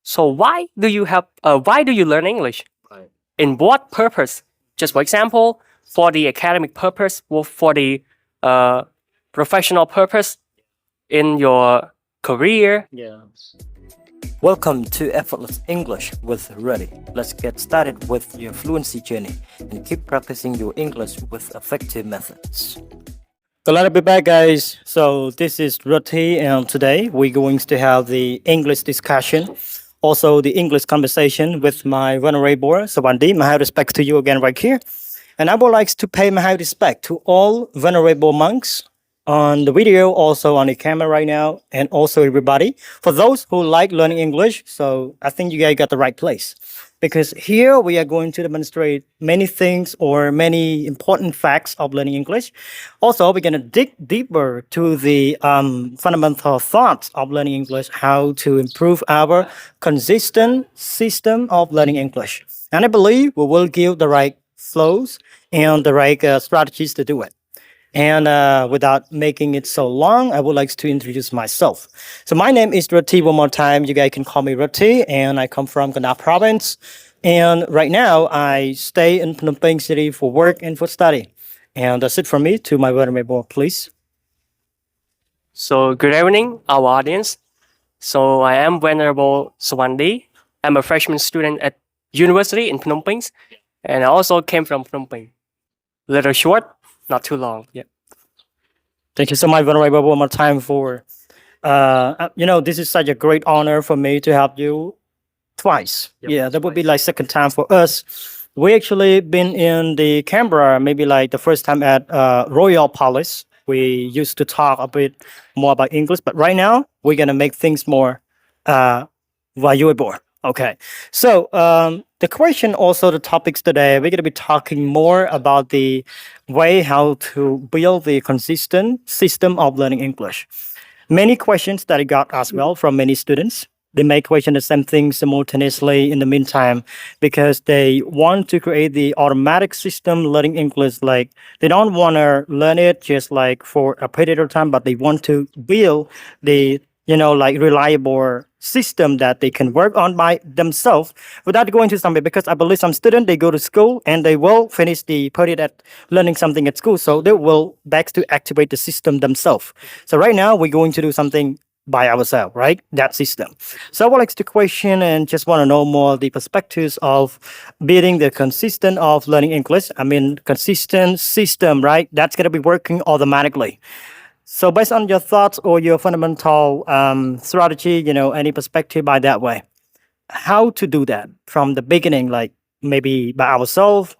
So why do you learn English? Right. In what purpose? Just for example, for the academic purpose or for the uh, professional purpose in your career. Yeah. Welcome to Effortless English with Reddy. Let's get started with your fluency journey and keep practicing your English with effective methods. Glad to be back, guys. So this is Rati, and today we're going to have the English discussion, also the English conversation with my Venerable Chansovanndy. My high respect to you again right here. And I would like to pay my high respect to all venerable monks on the video, also on the camera right now, and also everybody. For those who like learning English, so I think you guys got the right place. Because here we are going to demonstrate many things or many important facts of learning English. Also, we're going to dig deeper to the fundamental thoughts of learning English, how to improve our consistent system of learning English. And I believe we will give the right flows and the right strategies to do it. And without making it so long, I would like to introduce myself. So my name is Rati. One more time, you guys can call me Rati, and I come from Ganna province. And right now, I stay in Phnom Penh City for work and for study. And that's it from me. To my venerable, please. So good evening, our audience. So I am Venerable Chansovanndy. I'm a freshman student at university in Phnom Penh, and I also came from Phnom Penh. Little short, not too long. Yeah. Thank you so much, Venerable, one more time for, this is such a great honor for me to have you twice. Yep, Yeah, that would be like second time for us. We actually been in the Canberra, maybe like the first time at Royal Palace. We used to talk a bit more about English, but right now we're gonna make things more valuable. Okay, so the question, also the topics today, we're going to be talking more about the way how to build the consistent system of learning English. Many questions that I got as well from many students. They may question the same thing simultaneously in the meantime because they want to create the automatic system learning English. Like they don't want to learn it just like for a period of time, but they want to build the like reliable system that they can work on by themselves without going to somewhere. Because I believe some students, they go to school and they will finish the period at learning something at school. So they will back to activate the system themselves. So right now we're going to do something by ourselves, right? That system. So I would like to question and just want to know more the perspectives of building the consistent of learning English. I mean, consistent system, right? That's going to be working automatically. So based on your thoughts or your fundamental strategy, any perspective by that way, how to do that from the beginning, like maybe by ourselves,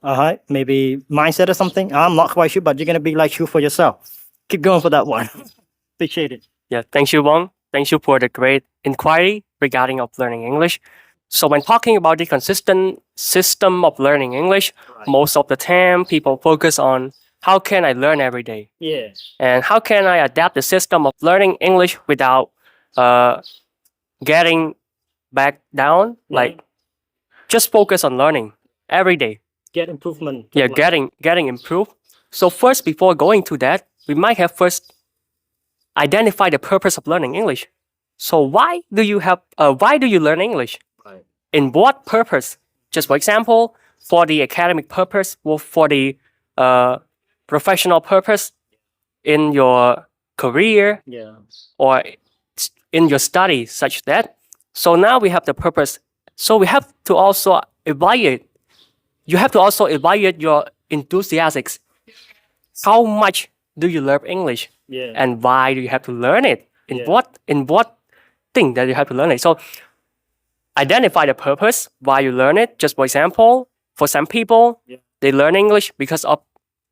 maybe mindset or something. I'm not quite sure, but you're going to be like sure for yourself. Keep going for that one. Appreciate it. Yeah, thank you, Wong. Thank you for the great inquiry regarding of learning English. So when talking about the consistent system of learning English, most of the time people focus on how can I learn every day? Yeah. And how can I adapt the system of learning English without getting back down? Like just focus on learning every day. Get improvement. Yeah, getting improved. So first, before going to that, we might have first identify the purpose of learning English. So why do you learn English? Right. In what purpose? Just for example, for the academic purpose or for the professional purpose in your career or in your studies, such that. So now we have the purpose. So we have to also evaluate. You have to also evaluate your enthusiasms. How much do you love English? Yeah. And why do you have to learn it? In Yeah. what thing that you have to learn it? So identify the purpose why you learn it. Just for example, for some people, they learn English because of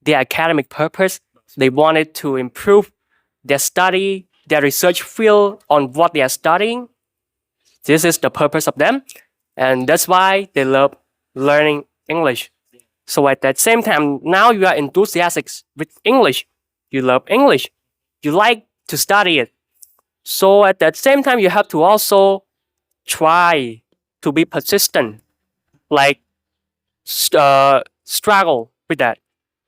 their academic purpose. They wanted to improve their study, their research field on what they are studying. This is the purpose of them. And that's why they love learning English. So at that same time, now you are enthusiastic with English. You love English. You like to study it. So at that same time, you have to also try to be persistent, like struggle with that.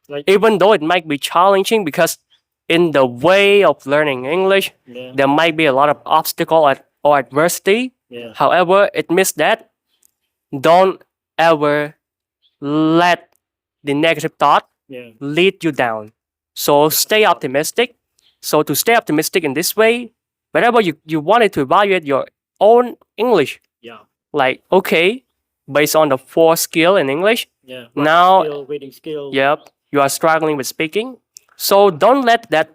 Like, Even though it might be challenging, because in the way of learning English, there might be a lot of obstacle or adversity Yeah. However, it means that don't ever let the negative thought Yeah. lead you down. So stay optimistic. So to stay optimistic in this way, whenever you wanted to evaluate your own English, Yeah. like okay, based on the four skill in English, Yeah. now Skill, reading skill. yep, you are struggling with speaking. So don't let that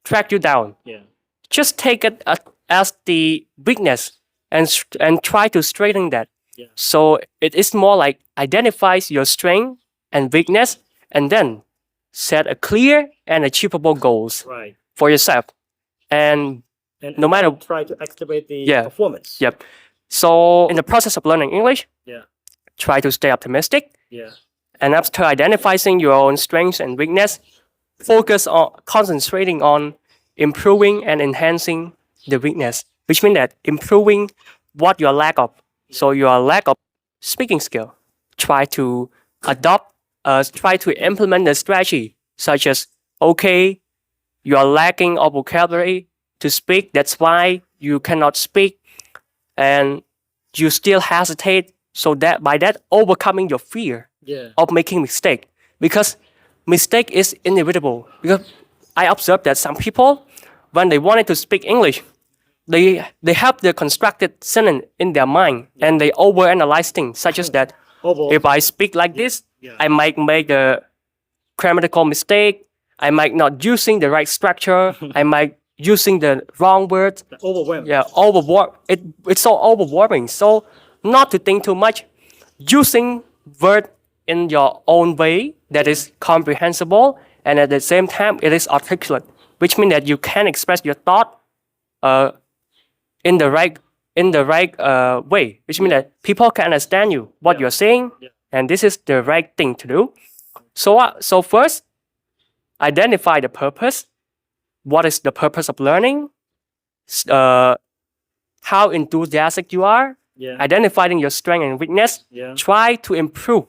track you down. Yeah. Just take it as the weakness and try to straighten that. Yeah. So it is more like identifies your strength and weakness, and then set a clear and achievable goals Right. for yourself. And And no matter try to activate the Yeah. performance. yep. So in the process of learning English, Yeah. try to stay optimistic. Yeah. And after identifying your own strengths and weakness, focus on concentrating on improving and enhancing the weakness, which means that improving what you lack of. So your lack of speaking skill, try to try to implement the strategy such as, okay, you are lacking of vocabulary to speak. That's why you cannot speak, and you still hesitate. So that by that overcoming your fear Yeah. of making mistake, because mistake is inevitable. Because I observed that some people, when they wanted to speak English, they have the constructed sentence in their mind and they overanalyze things, such as that if I speak like this, I might make a grammatical mistake. I might not using the right structure. I might using the wrong words. Overwhelmed. Yeah, it's so overwhelming. So not to think too much, using word in your own way that is comprehensible and at the same time it is articulate, which means that you can express your thought uh, in the right way, which means that people can understand you what you're saying, and this is the right thing to do. So first, identify the purpose. What is the purpose of learning? How enthusiastic you are. Yeah. Identifying your strength and weakness. Yeah. Try to improve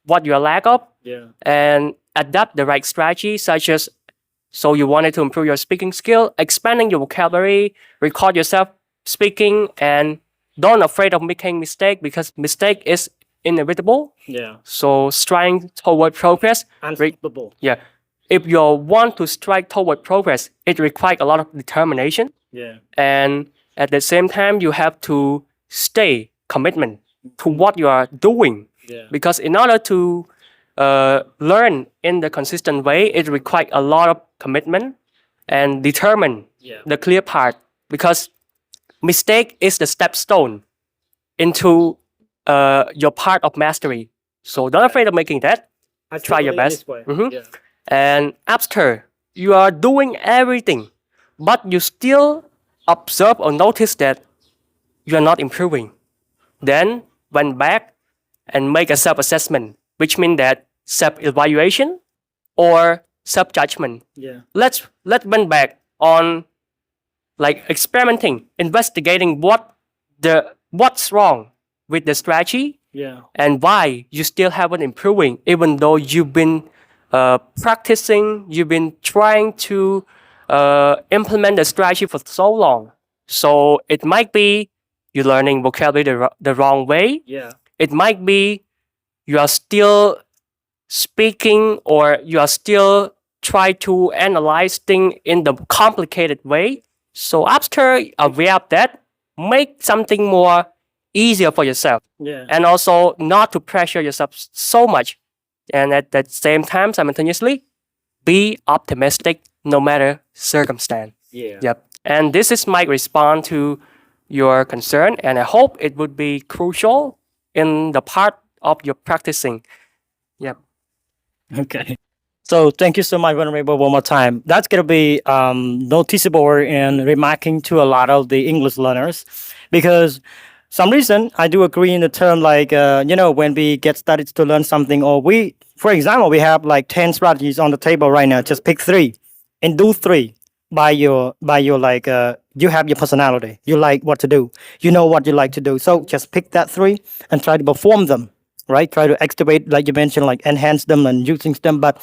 what you lack of, Yeah. and adapt the right strategy, such as, so you wanted to improve your speaking skill, expanding your vocabulary, record yourself speaking, and don't afraid of making mistake, because mistake is inevitable. Yeah. So striving toward progress. Unstoppable. Yeah. If you want to strike toward progress, it requires a lot of determination, Yeah. and at the same time you have to stay commitment to what you are doing. Yeah. Because in order to learn in the consistent way, it requires a lot of commitment and determine the clear path. Because mistake is the stepstone into your part of mastery. So don't afraid of making that. Try your best. Mhm. Yeah. And after you are doing everything, but you still observe or notice that you are not improving, then went back and make a self-assessment, which means that self-evaluation or self-judgment. Yeah. Let's went back on like experimenting, investigating what's wrong with the strategy Yeah. and why you still haven't improving, even though you've been practicing, you've been trying to implement the strategy for so long. So it might be you're learning vocabulary the wrong way. Yeah. It might be you are still speaking, or you are still try to analyze things in the complicated way. So after aware of that, make something more easier for yourself, Yeah. and also not to pressure yourself so much. And at the same time, simultaneously, be optimistic no matter circumstance. Yeah. Yep. And this is my response to your concern, and I hope it would be crucial in the part of your practicing. Yep. Okay. So thank you so much, Venerable, one more time. That's going to be noticeable and remarking to a lot of the English learners, because some reason I do agree in the term like, when we get started to learn something, or for example, we have like 10 strategies on the table right now. Just pick 3 and do 3 by your like, you have your personality. You like what to do. You know what you like to do. So just pick that 3 and try to perform them. Right? Try to activate, like you mentioned, like enhance them and using them, but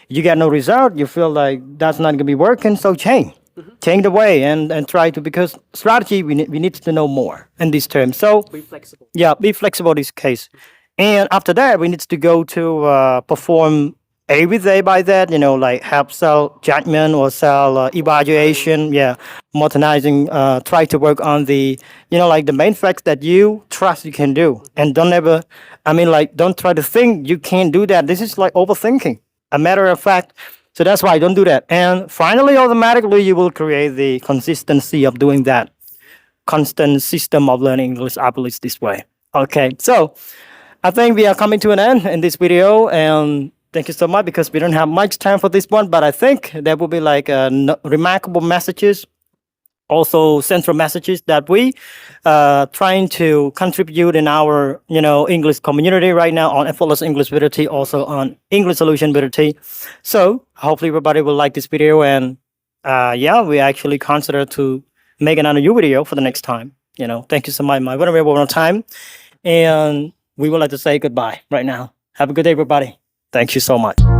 you get no result. You feel like that's not going to be working. So change. change the way and try to, because strategy we need to know more in this term. So Be flexible. yeah, be flexible in this case. And after that, we need to go to perform every day by that, like have self judgment or self evaluation. Yeah, modernizing, try to work on the, like the main facts that you trust you can do. And don't ever, don't try to think you can't do that. This is like overthinking. A matter of fact. So that's why don't do that. And finally, automatically, you will create the consistency of doing that. Constant system of learning English, I believe this way. Okay, so I think we are coming to an end in this video, and thank you so much because we don't have much time for this one, but I think there will be like remarkable messages, also central messages that we trying to contribute in our English community right now on Effortless English Ability, also on English Solution Ability. So hopefully everybody will like this video, and yeah, we actually consider to make another new video for the next time. Thank you so much, my venerable one time, and we would like to say goodbye right now. Have a good day, everybody. Thank you so much.